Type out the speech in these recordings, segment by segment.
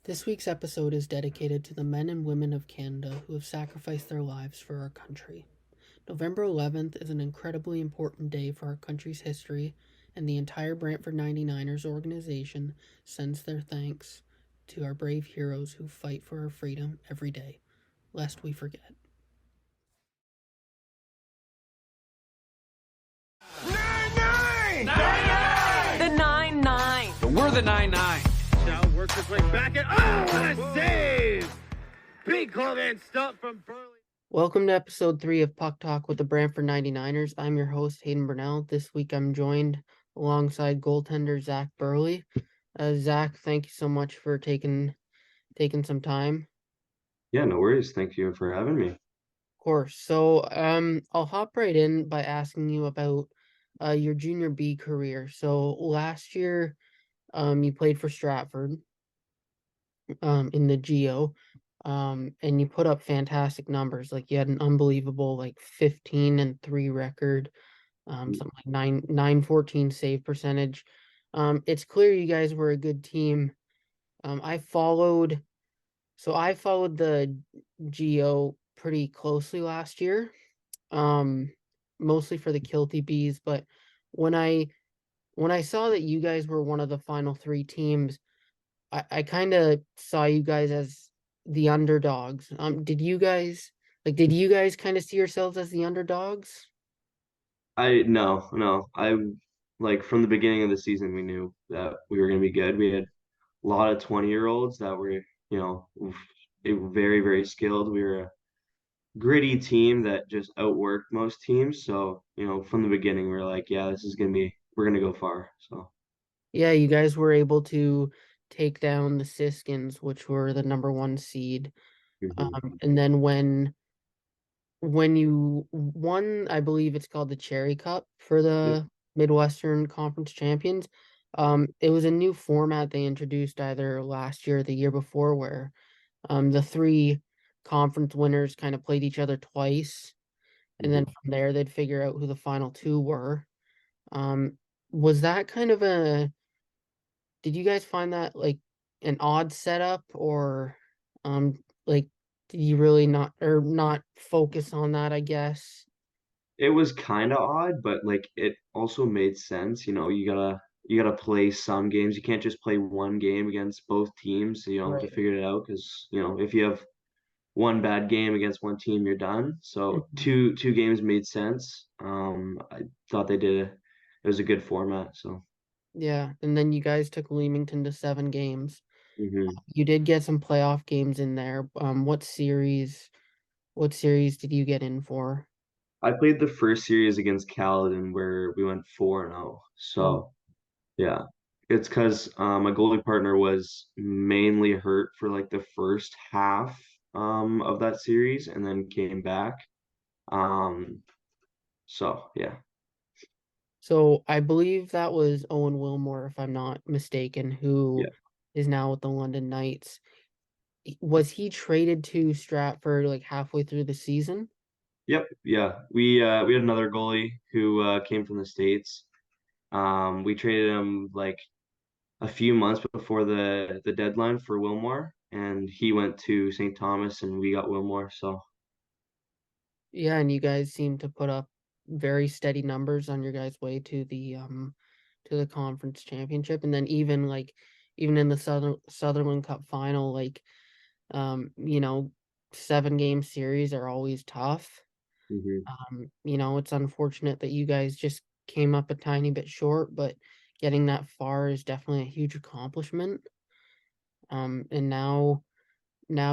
This week's episode is dedicated to the men and women of Canada who have sacrificed their lives for our country. November 11th is an incredibly important day for our country's history, and the entire Brantford 99ers organization sends their thanks to our brave heroes who fight for our freedom every day, lest we forget. Nine! The 9-9. We're the 9-9. Now works his way back and what a save! Big club and stop from Burleigh. Welcome to episode 3 of Puck Talk with the Brantford 99ers. I'm your host, Hayden Burnell. This week I'm joined alongside goaltender Zack Burleigh. Zack, thank you so much for taking some time. Yeah, no worries. Thank you for having me. Of course. So I'll hop right in by asking you about your junior B career. So last year you played for Stratford in the GO. And you put up fantastic numbers. Like you had an unbelievable 15-3 record, something like 914 save percentage. It's clear you guys were a good team. I followed the GO pretty closely last year, mostly for the Kilty Bees. But when I saw that you guys were one of the final 3 teams, I kind of saw you guys as the underdogs. Did you guys kind of see yourselves as the underdogs? No. I like from the beginning of the season we knew that we were going to be good. We had a lot of 20-year-olds that were, very, very skilled. We were a gritty team that just outworked most teams. So, from the beginning we were like, yeah, we're going to go far. So, Yeah, you guys were able to take down the Siskins, which were the number 1 seed. mhm. And then when you won, I believe it's called the Cherry Cup for Yep. the Midwestern Conference Champions. It was a new format they introduced either last year or the year before, where the 3 conference winners kind of played each other twice, and then Mhm. from there they'd figure out who the final 2 were. Um, was that kind of did you guys find that like an odd setup, or like did you really not focus on that, I guess? It was kind of odd, but like it also made sense. You gotta play some games. You can't just play one game against both teams, to Right. figure it out. Because if you have one bad game against one team, you're done. So Mhm. two games made sense. I thought it was a good format. So Yeah, and then you guys took Leamington to 7 games. hmm You did get some playoff games in there. What series did you get in for? I played the first series against Caledon where we went 4-0. Oh, So yeah. It's because my goalie partner was mainly hurt for like the first half of that series and then came back. Um, so yeah. so I believe that was Owen Wilmore, if I'm not mistaken, who Yeah. is now with the London Knights. Was he traded to Stratford like halfway through the season? Yep. Yeah. We had another goalie who came from the States. We traded him like a few months before the deadline for Wilmore, and he went to St. Thomas and we got Wilmore. So Yeah, and you guys seem to put up very steady numbers on your guys' way to the conference championship, and then even in the Sutherland Cup final, 7-game series are always tough. mhm. It's unfortunate that you guys just came up a tiny bit short, but getting that far is definitely a huge accomplishment. And now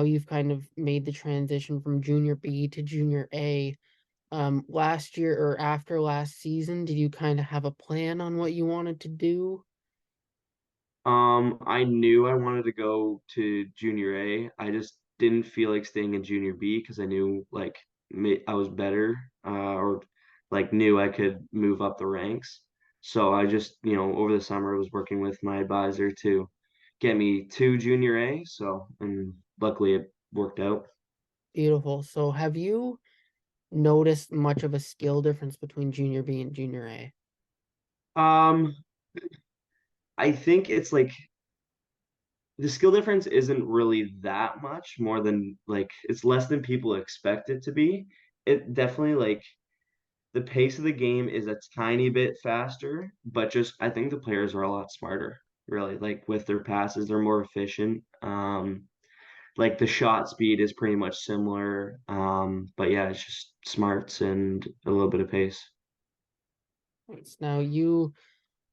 you've kind of made the transition from junior B to junior A. Last year or after last season, did you kind of have a plan on what you wanted to do? I knew I wanted to go to junior A. I just didn't feel like staying in junior B because I knew like I was better, or like knew I could move up the ranks. So I just, over the summer was working with my advisor to get me to junior A. So, and luckily it worked out. Beautiful. So have you noticed much of a skill difference between junior B and junior A? Um, I think it's like the skill difference isn't really that much more than like it's less than people expect it to be. It definitely like the pace of the game is a tiny bit faster, but just I think the players are a lot smarter, really. Like with their passes, they're more efficient. Like the shot speed is pretty much similar. But yeah, it's just smarts and a little bit of pace. Nice. Now you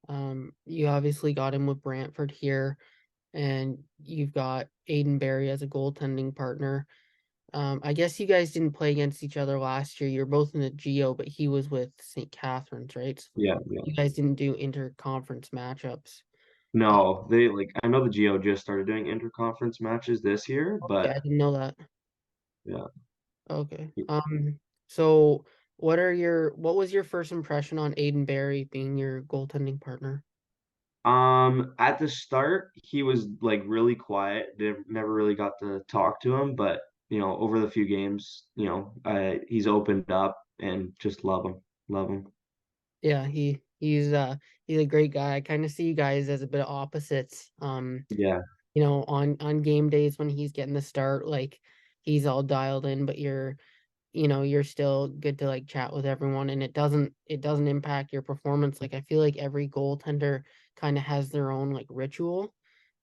obviously got him with Brantford here, and you've got Aiden Barry as a goaltending partner. I guess you guys didn't play against each other last year. You're both in the Geo, but he was with St. Catharines, right? So Yeah, yeah. you guys didn't do interconference matchups. Uh, No, they like I know the Geo just started doing interconference matches this year, okay, but I didn't know that. yeah. Okay. So what was your first impression on Aiden Barry being your goaltending partner? At the start, he was like really quiet. Never really got to talk to him, but over the few games, he's opened up and just love him, love him. Yeah, he's a great guy. I kind of see you guys as a bit of opposites. Yeah, On game days when he's getting the start, like he's all dialed in, but you're still good to like chat with everyone, and it doesn't impact your performance. Like I feel like every goaltender kind of has their own like ritual.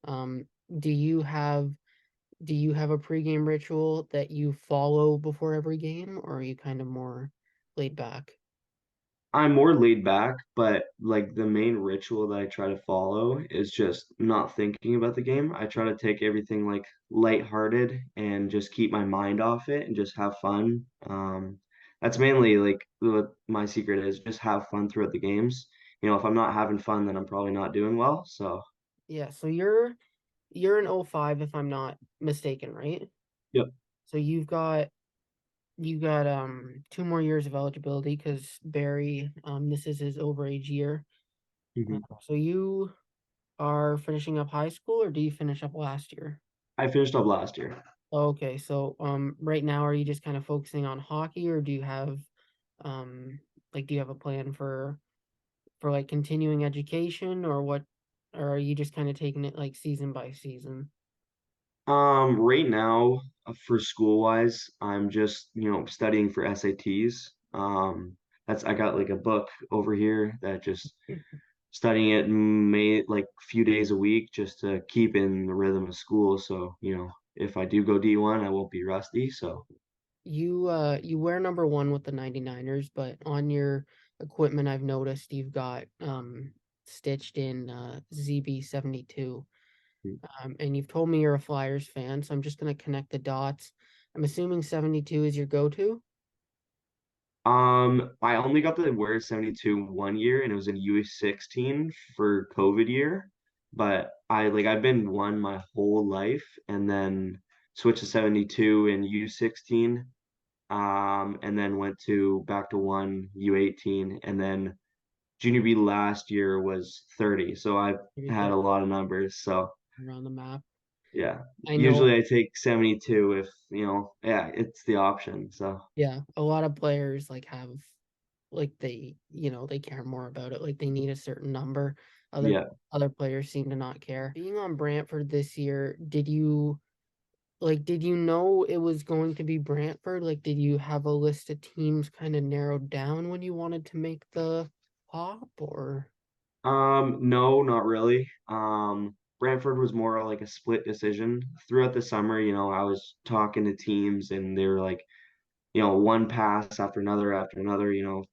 Um, do you have do you have a pregame ritual that you follow before every game, or are you kind of more laid back? I'm more laid back, but like the main ritual that I try to follow is just not thinking about the game. I try to take everything like lighthearted and just keep my mind off it and just have fun. That's mainly like what my secret is, just have fun throughout the games. If I'm not having fun, then I'm probably not doing well. So, Yeah, so you're an '05 if I'm not mistaken, right? yep. So you got 2 more years of eligibility because Barry, this is his overage year. hmm So you are finishing up high school, or do you finish up last year? I finished up last year. Okay, so right now are you just kind of focusing on hockey, or do you have um do you have a plan for like continuing education, or what, or are you just kind of taking it like season by season? Right now, for school wise, I'm just, studying for SATs. I got like a book over here that just studying it may like a few days a week just to keep in the rhythm of school. So, if I do go D1, I won't be rusty. So, You wear number one with the 99ers, but on your equipment I've noticed you've got stitched in ZB72. And you've told me you're a Flyers fan, so I'm just gonna connect the dots. I'm assuming 72 is your go-to. I only got to wear 72 one year and it was in U16 for COVID year. But I've been one my whole life and then switched to 72 in U16. And then went to back to one U18 and then junior B last year was 30. So I've Maybe had 30 a lot of numbers. So around the map. yeah, I know, usually I take 72 if, yeah, it's the option. So yeah, a lot of players like have like they care more about it. Like they need a certain number. Other yeah. other players seem to not care. Being on Brantford this year, did you know it was going to be Brantford? Like, did you have a list of teams kind of narrowed down when you wanted to make the hop, or No, not really. Brantford was more like a split decision. Throughout the summer, I was talking to teams and they were like, one pass after another,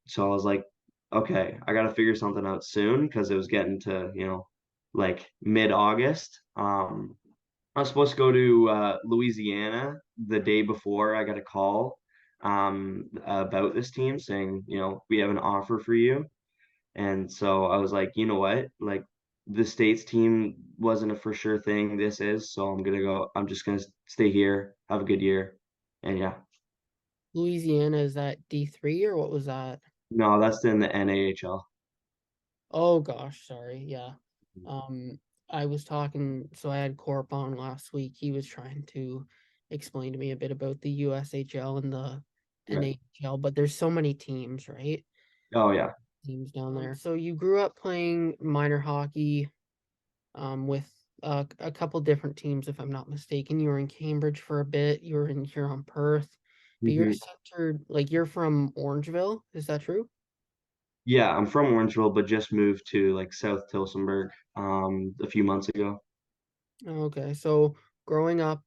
So I was like, okay, I got to figure something out soon because it was getting to, like mid-August. I was supposed to go to Louisiana the day before. I got a call about this team saying, we have an offer for you. And so I was like, you know what? Like the States team wasn't a for sure thing. This is, so I'm gonna go. I'm just gonna stay here, have a good year, and yeah. Louisiana is that D3 or what was that? No, that's in the NAHL. Oh gosh, sorry. Yeah. Um, I was talking, so I had Corp on last week. He was trying to explain to me a bit about the USHL and the Right. NHL, but there's so many teams, right? Oh yeah. Teams down there. So you grew up playing minor hockey with a couple different teams, if I'm not mistaken. You were in Cambridge for a bit. You were in Huron Perth, but you're Hmm. centered like you're from Orangeville. Is that true? Yeah, I'm from Orangeville, but just moved to like South Tillsonburg a few months ago. Okay, so growing up,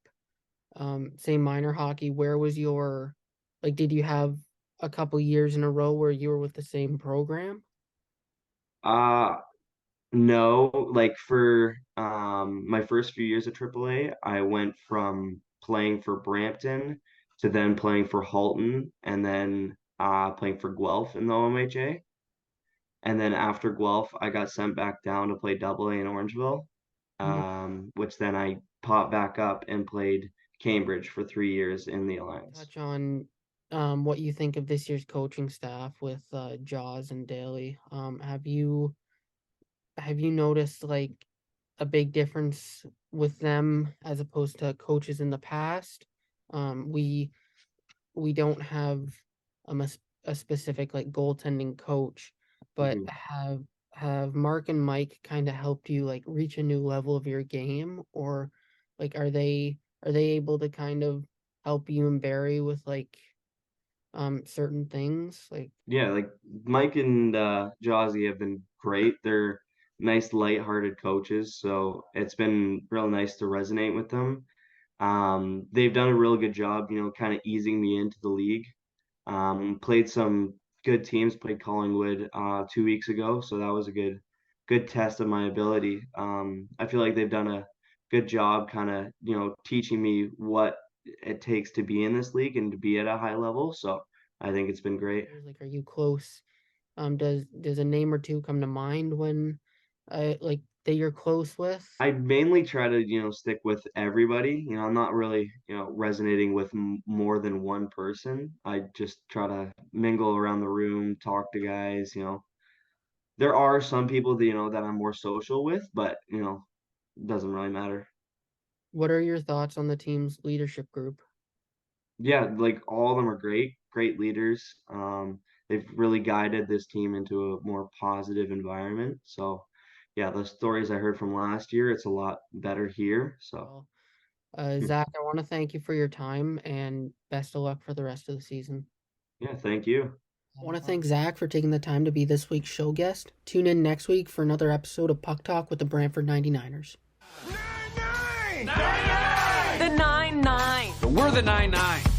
say minor hockey, where was your like? Did you have a couple years in a row where you were with the same program? Uh no, like for my first few years at AAA, I went from playing for Brampton to then playing for Halton and then playing for Guelph in the OMHA. And then after Guelph, I got sent back down to play Double A in Orangeville, which then I popped back up and played Cambridge for 3 years in the Alliance. Touch on what you think of this year's coaching staff with Jaws and Daly. Have you noticed like a big difference with them as opposed to coaches in the past? We don't have a specific like goaltending coach, but Mhm. have Mark and Mike kind of helped you like reach a new level of your game, or like are they able to kind of help you and Barry with like certain things like Yeah, like Mike and Jozzy have been great. They're nice, light-hearted coaches, so it's been real nice to resonate with them. They've done a real good job, kind of easing me into the league. Played some good teams, played Collingwood 2 weeks ago, so that was a good test of my ability. I feel like they've done a good job kind of, teaching me what it takes to be in this league and to be at a high level. So I think it's been great. players? Like, are you close? Does a name or two come to mind when like that you're close with? I mainly try to, stick with everybody. I'm not really, resonating with more than one person. I just try to mingle around the room, talk to guys. There are some people that, that I'm more social with, but, it doesn't really matter. What are your thoughts on the team's leadership group? Yeah, like all of them are great, great leaders. They've really guided this team into a more positive environment. So, yeah, the stories I heard from last year, it's a lot better here. So, Well, Zach, I want to thank you for your time and best of luck for the rest of the season. yeah, thank you. I want to thank Zach for taking the time to be this week's show guest. Tune in next week for another episode of Puck Talk with the Brantford 99ers. 9-9! The 9-9. We're the 9-9.